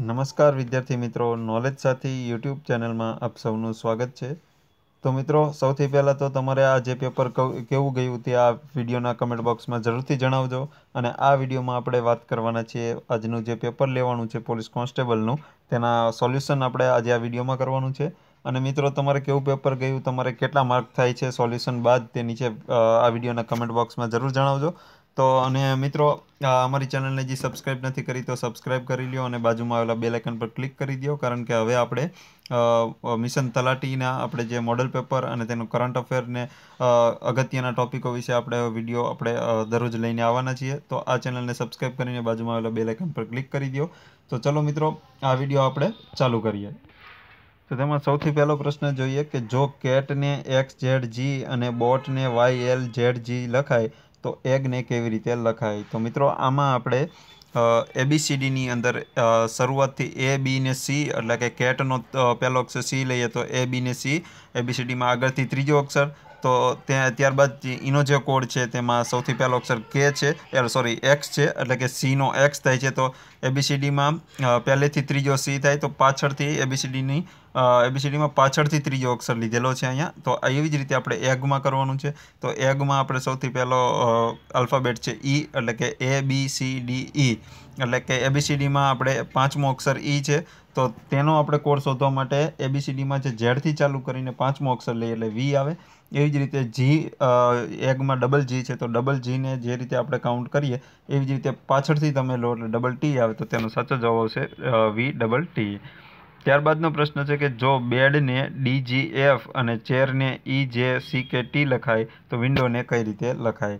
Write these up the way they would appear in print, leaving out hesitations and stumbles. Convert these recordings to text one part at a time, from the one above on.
નમસ્કાર વિદ્યાર્થી મિત્રો, નોલેજ સાથી યુટ્યુબ ચેનલમાં આપ સૌનું સ્વાગત છે। તો મિત્રો, સૌથી પહેલાં તો તમારે આ જે પેપર કેવું ગયું તે આ વિડીયોના કમેન્ટ બોક્સમાં જરૂરથી જણાવજો। અને આ વિડીયોમાં આપણે વાત કરવાના છીએ આજનું જે પેપર લેવાનું છે પોલીસ કોન્સ્ટેબલનું, તેના સોલ્યુશન આપણે આજે આ વિડીયોમાં કરવાનું છે। અને મિત્રો, તમારે કેવું પેપર ગયું, તમારે કેટલા માર્ક થાય છે સોલ્યુશન બાદ, તે નીચે આ વિડીયોના કમેન્ટ બોક્સમાં જરૂર જણાવજો। તો અને મિત્રો, અમારી ચેનલને જે સબસ્ક્રાઈબ નથી કરી તો સબસ્ક્રાઈબ કરી લ્યો અને બાજુમાં આવેલા બેલ આઇકન પર ક્લિક કરી દો, કારણ કે હવે આપણે મિશન તલાટીના આપણે જે મોડલ પેપર અને તેનું કરંટ અફેરને અગત્યના ટોપિકો વિશે આપણે વિડીયો આપણે દરરોજ લઈને આવવાના છીએ। તો આ ચેનલને સબસ્ક્રાઈબ કરીને બાજુમાં આવેલા બેલ આઇકન પર ક્લિક કરી દો। તો ચલો મિત્રો, આ વિડીયો આપણે ચાલુ કરીએ। તો તેમાં સૌથી પહેલો પ્રશ્ન જોઈએ કે જો કેટને XZG અને બોટને YLZG લખાય તો એગને કેવી રીતે લખાય। તો મિત્રો, આમાં આપણે ABCDની અંદર શરૂઆતથી A, B ને C, એટલે કે કેટનો પહેલો અક્ષર C લઈએ તો A, B ને C, ABCDમાં આગળથી ત્રીજો અક્ષર, તો ત્યારબાદ એનો જે કોડ છે તેમાં સૌથી પહેલો અક્ષર K છે, X છે, એટલે કે Cનો X થાય છે। તો ABCDમાં પહેલેથી ત્રીજો C થાય, તો પાછળથી ABCDમાં પાછળથી ત્રીજો અક્ષર લીધેલો છે અહીંયા। તો એવી જ રીતે આપણે એગમાં કરવાનું છે। તો એગમાં આપણે સૌથી પહેલો આલ્ફાબેટ છે E, એટલે કે ABCDE, એટલે કે ABCDમાં આપણે પાંચમો અક્ષર E છે। તો તેનો આપણે કોડ શોધવા માટે ABCDમાં જે ઝેડથી ચાલુ કરીને પાંચમો અક્ષર લઈએ એટલે V આવે। એવી જ રીતે એગમાં ડબલ G છે, તો ડબલ Gને જે રીતે આપણે કાઉન્ટ કરીએ એવી જ રીતે પાછળથી તમે લો એટલે ડબલ T આવે, તો તેનો સાચો જવાબ આવશે VT। ત્યારબાદનો પ્રશ્ન છે કે જો બેડને DGF અને ચેરને EJCKT લખાય તો વિન્ડોને કઈ રીતે લખાય।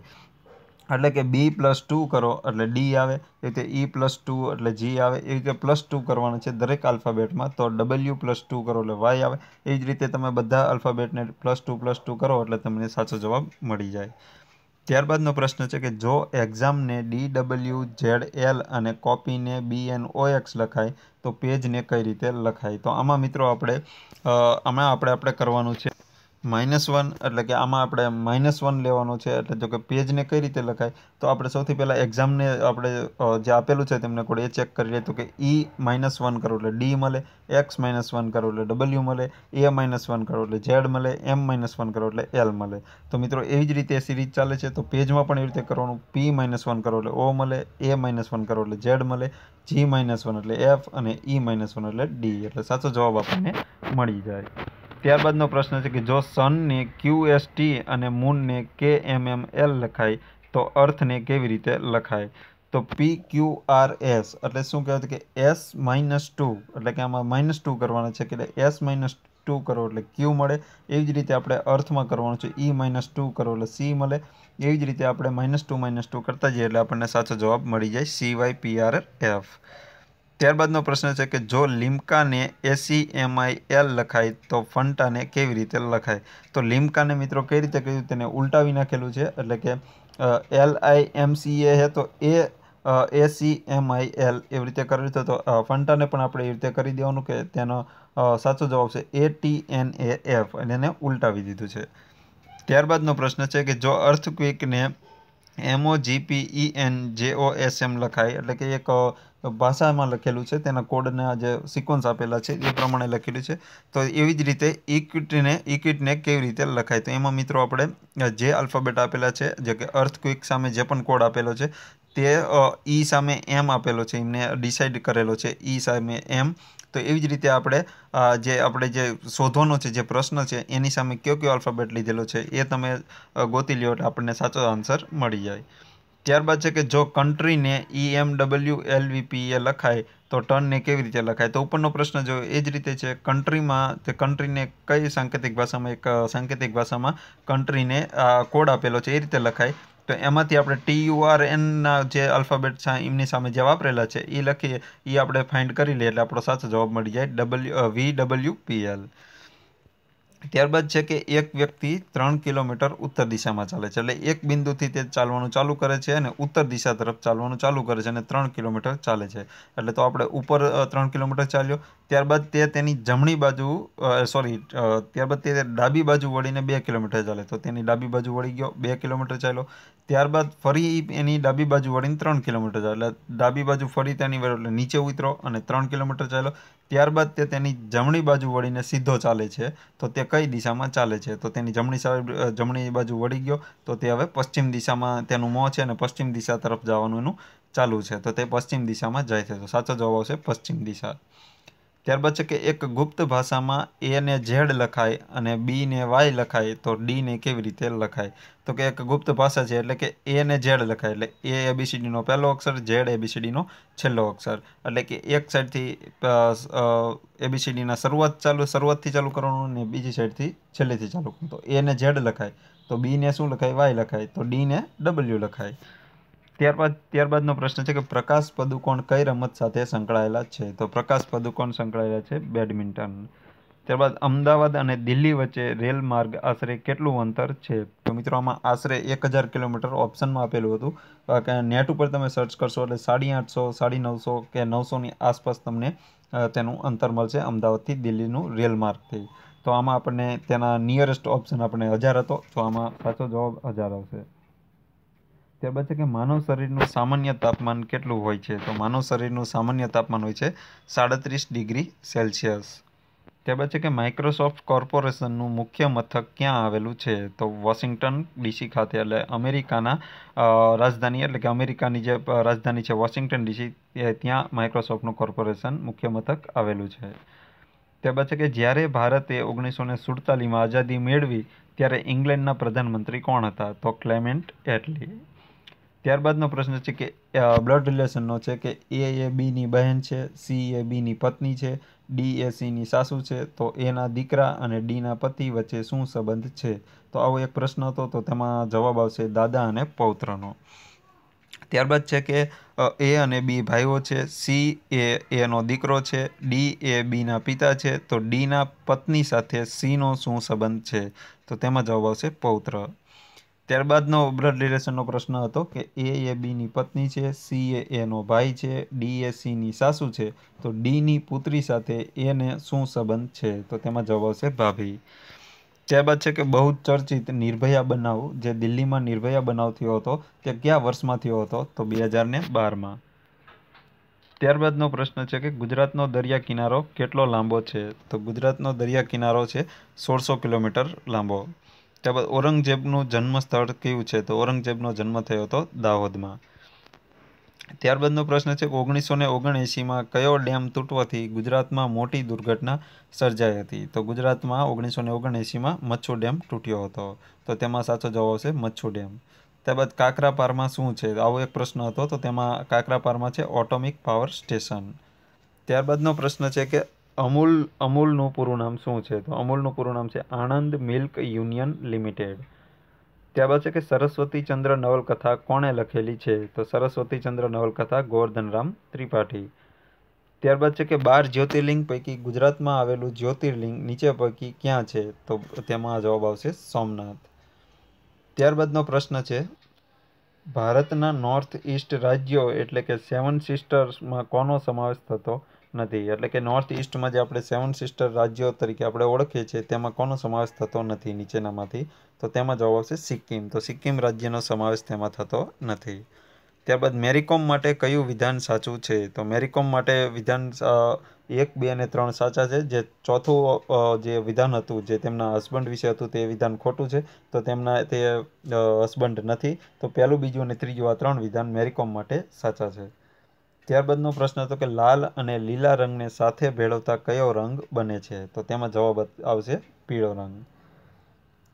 એટલે કે B+2 કરો એટલે D આવે, એ રીતે E+2 એટલે G આવે, એ રીતે +2 કરવાનું છે દરેક આલ્ફાબેટમાં, તો W+2 કરો એટલે Y આવે। એ જ રીતે તમે બધા આલ્ફાબેટને +2 કરો એટલે તમને સાચો જવાબ મળી જાય। ત્યારબાદનો પ્રશ્ન છે કે જો એક્ઝામને DWZL અને કોપીને BNOX લખાય તો પેજને કઈ રીતે લખાય। તો આમાં મિત્રો આપણે કરવાનું છે -1, એટલે કે આમાં આપણે -1 લેવાનો છે। એટલે જો કે પેજને કઈ રીતે લખાય, તો આપણે સૌથી પહેલાં એક્ઝામને આપણે જે આપેલું છે તેમને કોડ એ ચેક કરી લઈએ, તો કે E-1 કરો એટલે D મળે, X-1 કરો એટલે W મળે, A-1 કરો એટલે Z મળે, M-1 કરો એટલે L મળે। તો મિત્રો, એવી જ રીતે સિરીઝ ચાલે છે। તો પેજમાં પણ એવી રીતે કરવાનું, P-1 કરો એટલે O મળે, A-1 કરો એટલે Z મળે, G-1 એટલે F અને E-1 એટલે D, એટલે સાચો જવાબ આપણને મળી જાય। ત્યારબાદનો પ્રશ્ન છે કે જો સનને QST અને મૂનને KMML લખાય તો અર્થને કેવી રીતે લખાય। તો PQRS એટલે શું કહેવાય કે S-2, એટલે કે આમાં -2 કરવાના છે, કે S-2 કરો એટલે Q મળે। એવી જ રીતે આપણે અર્થમાં કરવાનું છે, E-2 કરો એટલે C મળે। એવી જ રીતે આપણે -2 કરતા જઈએ એટલે આપણને સાચો જવાબ મળી જાય CYPRF। ત્યારબાદનો પ્રશ્ન છે કે જો લિમ્કાને ACMIL લખાય તો ફંટાને કેવી રીતે લખાય। તો લિમ્કાને મિત્રો કઈ રીતે કહ્યું, તેને ઉલટાવી નાખેલું છે, એટલે કે LIMCA છે તો ACMIL એવી રીતે કરેલું છે। તો ફંટાને પણ આપણે એવી રીતે કરી દેવાનું કે તેનો સાચો જવાબ છે ATNAF, અને એને ઉલટાવી દીધું છે। ત્યારબાદનો પ્રશ્ન છે કે જો અર્થક્વેકને MOGPENJOSM લખાય, એટલે કે એક ભાષામાં લખેલું છે, તેના કોડના જે સિક્વન્સ આપેલા છે એ પ્રમાણે લખેલું છે। તો એવી જ રીતે ઇક્વિટને કેવી રીતે લખાય, તો એમાં મિત્રો આપણે જે આલ્ફાબેટ આપેલા છે, જે કે અર્થક્વેક સામે જે પણ કોડ આપેલો છે તે E સામે M આપેલો છે, એમને ડિસાઇડ કરેલો છે E સામે M। તો એવી જ રીતે આપણે જે શોધવાનો છે, જે પ્રશ્ન છે એની સામે કયો આલ્ફાબેટ લીધેલો છે એ તમે ગોતી લ્યો એટલે આપણને સાચો આન્સર મળી જાય। ત્યારબાદ છે કે જો કન્ટ્રીને EMWLVPA લખાય તો ટર્નને કેવી રીતે લખાય। તો ઉપરનો પ્રશ્ન જો એ જ રીતે છે, કન્ટ્રીને કઈ સાંકેતિક ભાષામાં કન્ટ્રીને કોડ આપેલો છે એ રીતે લખાય। તો એમાંથી આપણે TURNના જે આલ્ફાબેટ છે એમની સામે જે વાપરેલા છે એ લખીએ, એ આપણે ફાઇન્ડ કરી લઈએ એટલે આપણો સાચો જવાબ મળી જાય VWPL। ત્યારબાદ છે કે એક વ્યક્તિ 3 કિલોમીટર ઉત્તર દિશામાં ચાલે છે, એટલે એક બિંદુથી તે ચાલવાનું ચાલુ કરે છે અને ઉત્તર દિશા તરફ ચાલવાનું ચાલુ કરે છે અને 3 કિલોમીટર ચાલે છે। એટલે તો આપણે ઉપર 3 કિલોમીટર ચાલ્યો, ત્યારબાદ તે તેની ડાબી બાજુ વળીને 2 કિલોમીટર ચાલે, તો તેની ડાબી બાજુ વળી ગયો, 2 કિલોમીટર ચાલ્યો। ત્યારબાદ ફરી એની ડાબી બાજુ વળીને 3 કિલોમીટર ચાલ્યો, એટલે ડાબી બાજુ ફરી તેની એટલે નીચે ઉતરો અને 3 કિલોમીટર ચાલ્યો. ત્યારબાદ તે તેની જમણી બાજુ વળીને સીધો ચાલે છે. તો તે કઈ દિશામાં ચાલે છે? તો તેની જમણી બાજુ વળી ગયો, તો તે હવે પશ્ચિમ દિશામાં તેનું મોં છે અને પશ્ચિમ દિશા તરફ જવાનું એનું ચાલુ છે. તો તે પશ્ચિમ દિશામાં જાય છે. તો સાચો જવાબ આવશે પશ્ચિમ દિશા. ત્યારબાદ છે કે એક ગુપ્ત ભાષામાં એ ને ઝેડ લખાય અને બી ને વાય લખાય, તો ડી ને કેવી રીતે લખાય? તો કે એક ગુપ્ત ભાષા છે એટલે કે એ ને ઝેડ લખાય, એટલે એ એબીસીડીનો પહેલો અક્ષર, ઝેડ એબીસીડીનો છેલ્લો અક્ષર. એટલે કે એક સાઈડથી એબીસીડીના શરૂઆતથી ચાલુ કરવાનું અને બીજી સાઈડથી છેલ્લેથી ચાલુ કરવાનું. તો એ ને ઝેડ લખાય, તો બી ને શું લખાય? વાય લખાય. તો ડી ને ડબલ્યુ લખાય. ત્યારબાદનો પ્રશ્ન છે કે પ્રકાશ પદુકોણ કઈ રમત સાથે સંકળાયેલા છે? તો પ્રકાશ પદુકોણ સંકળાયેલા છે બેડમિન્ટન. ત્યારબાદ અમદાવાદ અને દિલ્હી વચ્ચે રેલ માર્ગ આશરે કેટલું અંતર છે? તો મિત્રો આમાં આશરે 1000 કિલોમીટર ઓપ્શનમાં આપેલું હતું. કે નેટ ઉપર તમે સર્ચ કરશો એટલે 850, 950 કે 900ની આસપાસ તમને તેનું અંતર મળશે અમદાવાદથી દિલ્હીનું રેલ માર્ગથી. તો આમાં આપણને તેના નિયરેસ્ટ ઓપ્શન આપણે 1000 હતો, તો આમાં સાચો જવાબ 1000 આવશે. ત્યારબાદ છે કે માનવ શરીરનું સામાન્ય તાપમાન કેટલું હોય છે? તો માનવ શરીરનું સામાન્ય તાપમાન હોય છે 37 ડિગ્રી સેલ્સિયસ. ત્યારબાદ છે કે માઇક્રોસોફ્ટ કોર્પોરેશનનું મુખ્ય મથક ક્યાં આવેલું છે? તો વોશિંગ્ટન ડીસી ખાતે, એટલે અમેરિકાના રાજધાની, એટલે કે અમેરિકાની જે રાજધાની છે વોશિંગ્ટન ડીસી, ત્યાં માઇક્રોસોફ્ટનું કોર્પોરેશન મુખ્ય મથક આવેલું છે. ત્યારબાદ છે કે જ્યારે ભારતે 1947માં આઝાદી મેળવી ત્યારે ઇંગ્લેન્ડના પ્રધાનમંત્રી કોણ હતા? તો ક્લેમેન્ટ એટલી. ત્યારબાદનો પ્રશ્ન છે કે બ્લડ રિલેશનનો છે કે એ બીની બહેન છે, સી એ બીની પત્ની છે, ડી એ સીની સાસુ છે, તો એના દીકરા અને ડીના પતિ વચ્ચે શું સંબંધ છે? તો આવો એક પ્રશ્ન હતો, તો તેમાં જવાબ આવશે દાદા અને પૌત્રનો. ત્યારબાદ છે કે એ અને બી ભાઈઓ છે, સી એનો દીકરો છે, ડી એ બીના પિતા છે, તો ડીના પત્ની સાથે સીનો શું સંબંધ છે? તો તેમાં જવાબ આવશે પૌત્ર. ત્યારબાદનો બ્લડ રિલેશનનો પ્રશ્ન હતો કે એ બીની પત્ની છે, સી એનો ભાઈ છે, ડી એ સીની સાસુ છે, તો ડીની પુત્રી સાથે એને શું સંબંધ છે? તો તેમાં જવાબ આવશે ભાભી. ત્યારબાદ છે કે બહુ ચર્ચિત નિર્ભયા બનાવ, જે દિલ્હીમાં નિર્ભયા બનાવ થયો હતો, તે કયા વર્ષમાં થયો હતો? તો 2012માં. ત્યારબાદનો પ્રશ્ન છે કે ગુજરાતનો દરિયા કિનારો કેટલો લાંબો છે? તો ગુજરાતનો દરિયા કિનારો છે 1600 કિલોમીટર લાંબો. ત્યારબાદ ઔરંગઝેબનું જન્મ સ્થળ કયું છે? તો ઔરંગઝેબનો જન્મ થયો હતો દાહોદમાં. ત્યારબાદનો પ્રશ્ન છે કે 1979માં કયો ડેમ તૂટવાથી ગુજરાતમાં મોટી દુર્ઘટના સર્જાઈ હતી? તો ગુજરાતમાં 1979માં મચ્છુ ડેમ તૂટ્યો હતો. તો તેમાં સાચો જવાબ આવશે મચ્છુ ડેમ. ત્યારબાદ કાકરાપારમાં શું છે? આવો એક પ્રશ્ન હતો, તો તેમાં કાકરાપારમાં છે ઓટોમિક પાવર સ્ટેશન. ત્યારબાદનો પ્રશ્ન છે કે અમૂલનું પૂરું નામ શું છે? તો અમૂલનું પૂરું નામ છે આણંદ મિલ્ક યુનિયન લિમિટેડ. ત્યારબાદ છે કે સરસ્વતીચંદ્ર નવલકથા કોણે લખેલી છે? તો સરસ્વતીચંદ્ર નવલકથા ગોવર્ધનરામ ત્રિપાઠી. ત્યારબાદ છે કે 12 જ્યોતિર્લિંગ પૈકી ગુજરાતમાં આવેલું જ્યોતિર્લિંગ નીચે પૈકી ક્યાં છે? તો તેમાં જવાબ આવશે સોમનાથ. ત્યારબાદનો પ્રશ્ન છે ભારતના નોર્થ ઈસ્ટ રાજ્યો એટલે કે 7 સિસ્ટર્સમાં કોનો સમાવેશ થતો નથી? એટલે કે નોર્થ ઈસ્ટમાં જે આપણે 7 સિસ્ટર રાજ્યો તરીકે આપણે ઓળખીએ છીએ તેમાં કોનો સમાવેશ થતો નથી નીચેનામાંથી? તો તેમાં જવાબ આવશે સિક્કિમ. તો સિક્કિમ રાજ્યનો સમાવેશ તેમાં થતો નથી. ત્યારબાદ મેરીકોમ માટે કયું વિધાન સાચું છે? તો મેરીકોમ માટે વિધાન 1, 2 અને 3 સાચા છે. જે ચોથું જે વિધાન હતું, જે તેમના હસબન્ડ વિશે હતું, તે વિધાન ખોટું છે. તો તે હસબન્ડ નથી. તો પહેલું, બીજું અને ત્રીજું આ 3 વિધાન મેરીકોમ માટે સાચા છે. ત્યારબાદનો પ્રશ્ન હતો કે લાલ અને લીલા રંગને સાથે ભેળવતા કયો રંગ બને છે? તો તેમાં જવાબ આવશે પીળો રંગ.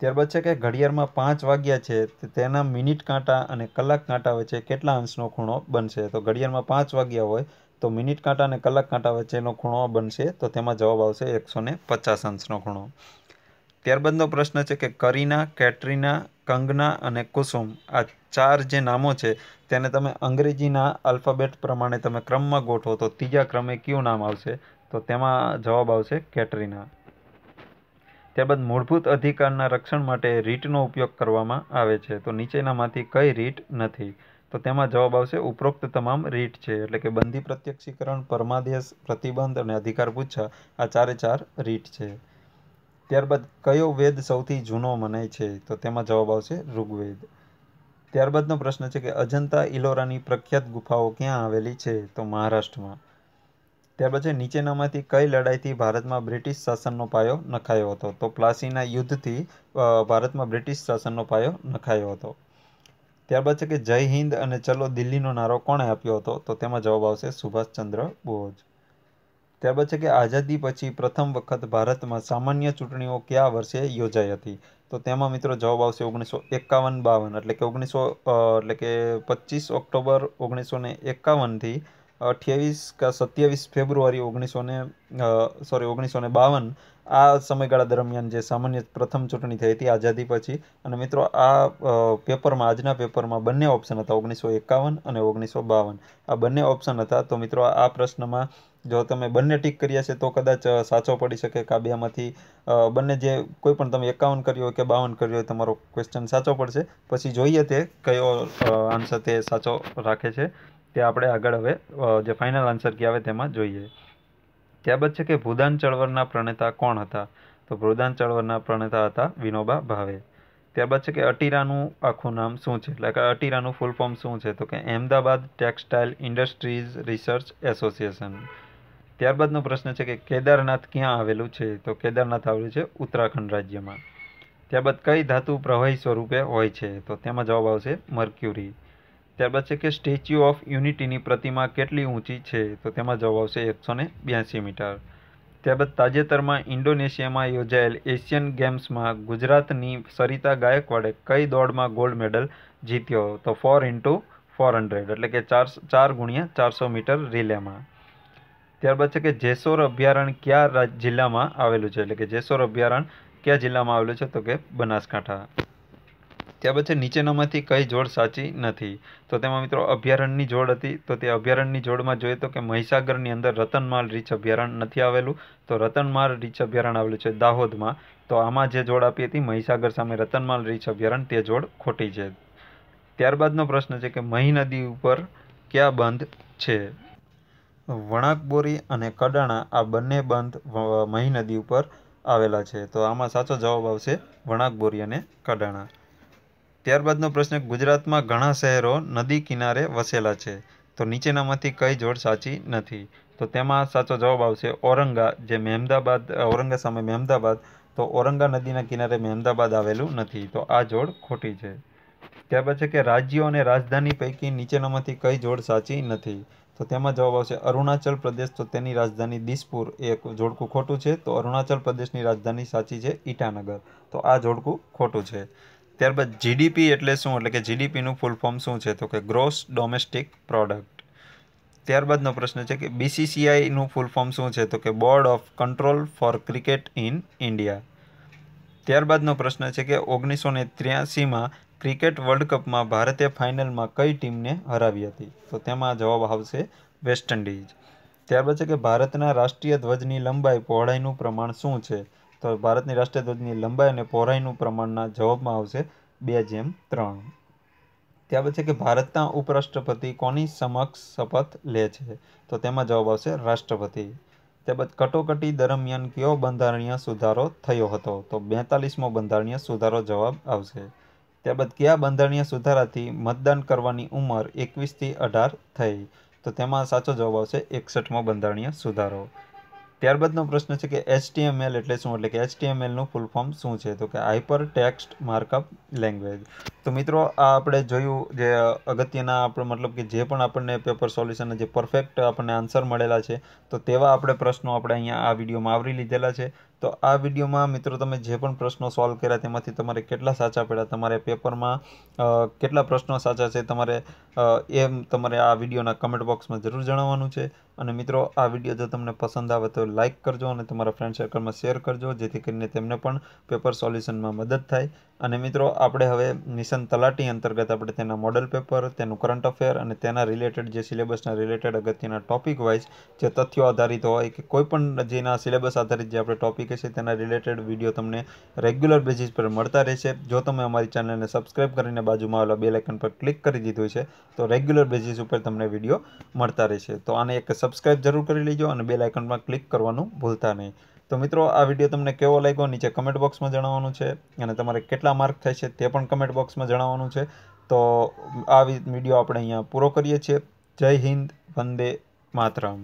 ત્યારબાદ છે કે ઘડિયાળમાં 5 વાગ્યા છે, તેના મિનિટ કાંટા અને કલાક કાંટા વચ્ચે કેટલા અંશનો ખૂણો બનશે? તો ઘડિયાળમાં 5 વાગ્યા હોય તો મિનિટ કાંટા અને કલાક કાંટા વચ્ચેનો ખૂણો બનશે, તો તેમાં જવાબ આવશે 150 અંશનો ખૂણો. ત્યારબાદનો પ્રશ્ન છે કે કરીના, કેટરીના, કંગના અને કુસુમ, આ 4 જે નામો છે તેને તમે અંગ્રેજીના આલ્ફાબેટ પ્રમાણે તમે ક્રમમાં ગોઠવો તો ત્રીજા ક્રમે કયું નામ આવશે? તો તેમાં જવાબ આવશે કેટરીના. ત્યારબાદ મૂળભૂત અધિકારના રક્ષણ માટે રીટનો ઉપયોગ કરવામાં આવે છે, તો નીચેનામાંથી કઈ રીટ નથી? તો તેમાં જવાબ આવશે ઉપરોક્ત તમામ રીટ છે, એટલે કે બંધી પ્રત્યક્ષીકરણ, પરમાદેશ, પ્રતિબંધ અને અધિકાર પૂછા, આ 4 રીટ છે. ત્યારબાદ કયો વેદ સૌથી જૂનો મનાય છે? તો તેમાં જવાબ આવશે ઋગ્વેદ. ત્યારબાદનો પ્રશ્ન છે કે અજંતા ઇલોરાની પ્રખ્યાત ગુફાઓ ક્યાં આવેલી છે? તો મહારાષ્ટ્રમાં. ત્યાર પછી નીચેનામાંથી કઈ લડાઈથી ભારતમાં બ્રિટિશ શાસનનો પાયો નખાયો હતો? તો પ્લાસીના યુદ્ધથી ભારતમાં બ્રિટિશ શાસનનો પાયો નખાયો હતો. ત્યારબાદ છે કે જય હિન્દ અને ચલો દિલ્હીનો નારો કોણે આપ્યો હતો? તો તેમાં જવાબ આવશે સુભાષચંદ્ર બોઝ. ત્યારબાદ છે કે આઝાદી પછી પ્રથમ વખત ભારતમાં સામાન્ય ચૂંટણીઓ કયા વર્ષે યોજાઈ હતી? તો તેમાં મિત્રો જવાબ આવશે 1951-52 એટલે કે 25 ઓક્ટોબર 1951 થી 28 કે 27 ફેબ્રુઆરી 1952 આ સમયગાળા દરમિયાન જે સામાન્ય પ્રથમ ચૂંટણી થઈ હતી આઝાદી પછી. અને મિત્રો આ પેપરમાં આજના પેપરમાં બંને ઓપ્શન હતા 1951 અને 1952. આ બંને ઓપ્શન હતા. તો મિત્રો આ પ્રશ્નમાં જો તમે બંને ટીક કર્યા છે તો કદાચ સાચો પડી શકે કે આ બેમાંથી બંને જે કોઈ પણ તમે 51 કર્યો હોય કે 52 કર્યો હોય તમારો ક્વેશ્ચન સાચો પડશે. પછી જોઈએ તે કયો આન્સર તે સાચો રાખે છે તે આપણે આગળ હવે જે ફાઇનલ આન્સર કે આવે તેમાં જોઈએ. ત્યારબાદ છે કે ભૂદાન ચળવળના પ્રણેતા કોણ હતા? તો ભૂદાન ચળવળના પ્રણેતા હતા વિનોબા ભાવે. ત્યારબાદ છે કે અટીરાનું આખું નામ શું છે? એટલે કે અટીરાનું ફૂલ ફોર્મ શું છે? તો કે Ahmedabad textile industries research association. ત્યારબાદનો પ્રશ્ન છે કે કેદારનાથ ક્યાં આવેલું છે? તો કેદારનાથ આવેલું છે ઉત્તરાખંડ રાજ્યમાં. ત્યારબાદ કઈ ધાતુ પ્રવાહી સ્વરૂપે હોય છે? તો તેમાં જવાબ આવશે મર્ક્યુરી. ત્યારબાદ છે કે સ્ટેચ્યુ ઓફ યુનિટીની પ્રતિમા કેટલી ઊંચી છે? તો તેમાં જવાબ આવશે 182 મીટર. ત્યારબાદ તાજેતરમાં ઇન્ડોનેશિયામાં યોજાયેલ એશિયન ગેમ્સમાં ગુજરાતની સરિતા ગાયકવાડે કઈ દોડમાં ગોલ્ડ મેડલ જીત્યો? તો 4x400 એટલે કે 4x400 મીટર રિલેમાં. ત્યારબાદ છે કે જેસોર અભયારણ્ય કયા જિલ્લામાં આવેલું છે? એટલે કે જેસોર અભયારણ્ય કયા જિલ્લામાં આવેલું છે? તો કે બનાસકાંઠા. ત્યારબાદ છે નીચેનામાંથી કઈ જોડ સાચી નથી? તો તેમાં મિત્રો અભયારણ્યની જોડ હતી. તો તે અભયારણ્યની જોડમાં જોઈએ તો કે મહીસાગરની અંદર રતનમાલ રીંછ અભયારણ્ય નથી આવેલું. તો રતનમાલ રીંછ અભયારણ્ય આવેલું છે દાહોદમાં. તો આમાં જે જોડ આપી હતી મહીસાગર સામે રતનમાલ રીંછ અભયારણ્ય તે જોડ ખોટી છે. ત્યારબાદનો પ્રશ્ન છે કે મહી નદી ઉપર કયા બંધ છે? વણાકબોરી અને કડાણા આ બંને બંધ મહી નદી ઉપર આવેલા છે. તો આમાં સાચો જવાબ આવશે વણાકબોરી અને કડાણા. ત્યારબાદનો પ્રશ્ન ગુજરાતમાં ઘણા શહેરો નદી કિનારે વસેલા છે. તો નીચેનામાંથી કઈ જોડ સાચી નથી? તો તેમાં સાચો જવાબ આવશે ઔરંગા જે મહેમદાબાદ ઔરંગા સામે મહેમદાબાદ. તો ઔરંગા નદીના કિનારે મહેમદાબાદ આવેલું નથી. તો આ જોડ ખોટી છે. ત્યારબાદ છે કે રાજ્યો અને રાજધાની પૈકી નીચેનામાંથી કઈ જોડ સાચી નથી? તો તેમાં જવાબ આવશે અરુણાચલ પ્રદેશ. તો તેની રાજધાની દિસપુર એ જોડકું ખોટું છે. તો અરુણાચલ પ્રદેશની રાજધાની સાચી છે ઈટાનગર. તો આ જોડકું ખોટું છે. ત્યારબાદ જીડીપી એટલે શું? એટલે કે જીડીપીનું ફૂલ ફોર્મ શું છે? તો કે ગ્રોસ ડોમેસ્ટિક પ્રોડક્ટ. ત્યારબાદનો પ્રશ્ન છે કે બીસીસીઆઈનું ફૂલ ફોર્મ શું છે? તો કે board of control for cricket in India. ત્યારબાદનો પ્રશ્ન છે કે 1983માં ક્રિકેટ વર્લ્ડ કપમાં ભારતે ફાઇનલમાં કઈ ટીમને હરાવી હતી? તો તેમાં જવાબ આવશે વેસ્ટ ઇન્ડિઝ. ત્યારબાદ છે કે ભારતના રાષ્ટ્રીય ધ્વજની લંબાઈ પહોળાઈનું પ્રમાણ શું છે? તો ભારતની રાષ્ટ્રીય ધ્વજની લંબાઈ અને પહોળાઈનું પ્રમાણના જવાબમાં આવશે 2:3. ત્યારબાદ છે કે ભારતના ઉપરાષ્ટ્રપતિ કોની સમક્ષ શપથ લે છે? તો તેમાં જવાબ આવશે રાષ્ટ્રપતિ. ત્યારબાદ કટોકટી દરમિયાન કયો બંધારણીય સુધારો થયો હતો? તો 42મો બંધારણીય સુધારો જવાબ આવશે. ત્યારબાદ કયા બંધારણીય સુધારાથી મતદાન કરવાની ઉંમર 21 થી 18 થઈ? તો તેમાં સાચો જવાબ આવશે 61મો બંધારણીય સુધારો. ત્યારબાદનો પ્રશ્ન છે કે HTML એટલે શું? એટલે કે HTMLનું ફૂલ ફોર્મ શું છે? તો કે હાઇપર ટેક્સ્ટ માર્કઅપ લેંગ્વેજ. તો મિત્રો આ આપણે જોયું જે અગત્યના આપણે મતલબ કે જે પણ આપણને પેપર સોલ્યુશનના જે પરફેક્ટ આપણને આન્સર મળેલા છે તો તેવા આપણે પ્રશ્નો આપણે અહીંયા આ વિડીયોમાં આવરી લીધેલા છે. તો આ વિડીયોમાં મિત્રો તમે જે પણ પ્રશ્નો સોલ્વ કર્યા તેમાંથી તમારે કેટલા સાચા પડ્યા, તમારે પેપરમાં કેટલા પ્રશ્નો સાચા છે તમારે તમારે આ વિડીયોના કમેન્ટ બોક્સમાં જરૂર જણાવવાનું છે. અને મિત્રો આ વિડીયો જો તમને પસંદ આવે તો લાઇક કરજો અને તમારા ફ્રેન્ડ સર્કલમાં શેર કરજો જેથી કરીને તેમને પણ પેપર સોલ્યુશનમાં મદદ થાય. અને મિત્રો આપણે હવે મિશન તલાટી અંતર્ગત આપણે તેના મોડલ પેપર, તેનું કરંટ અફેર અને તેના રિલેટેડ જે સિલેબસના રિલેટેડ અગત્યના ટોપિક વાઇઝ જે તથ્યો આધારિત હોય કે કોઈ પણ જેના સિલેબસ આધારિત જે આપણે ટોપિક હશે તેના રિલેટેડ વિડીયો તમને રેગ્યુલર બેઝિસ પર મળતા રહેશે. જો તમે અમારી ચેનલને સબસ્ક્રાઇબ કરીને બાજુમાં આવેલા બેલ આઇકન પર ક્લિક કરી દીધું છે તો રેગ્યુલર બેઝિસ ઉપર તમને વિડીયો મળતા રહેશે. તો આને એક સબસ્ક્રાઇબ જરૂર કરી લેજો અને બેલ આઇકનમાં ક્લિક કરવાનું ભૂલતા નહીં. તો મિત્રો આ વિડીયો તમને કેવો લાગ્યો નીચે કમેન્ટ બોક્સમાં જણાવવાનું છે અને તમારે કેટલા માર્ક થાય છે તે પણ કમેન્ટ બોક્સમાં જણાવવાનું છે. તો આ વિડીયો આપણે અહીંયા પૂરો કરીએ છીએ. જય હિન્દ, વંદે માતરમ.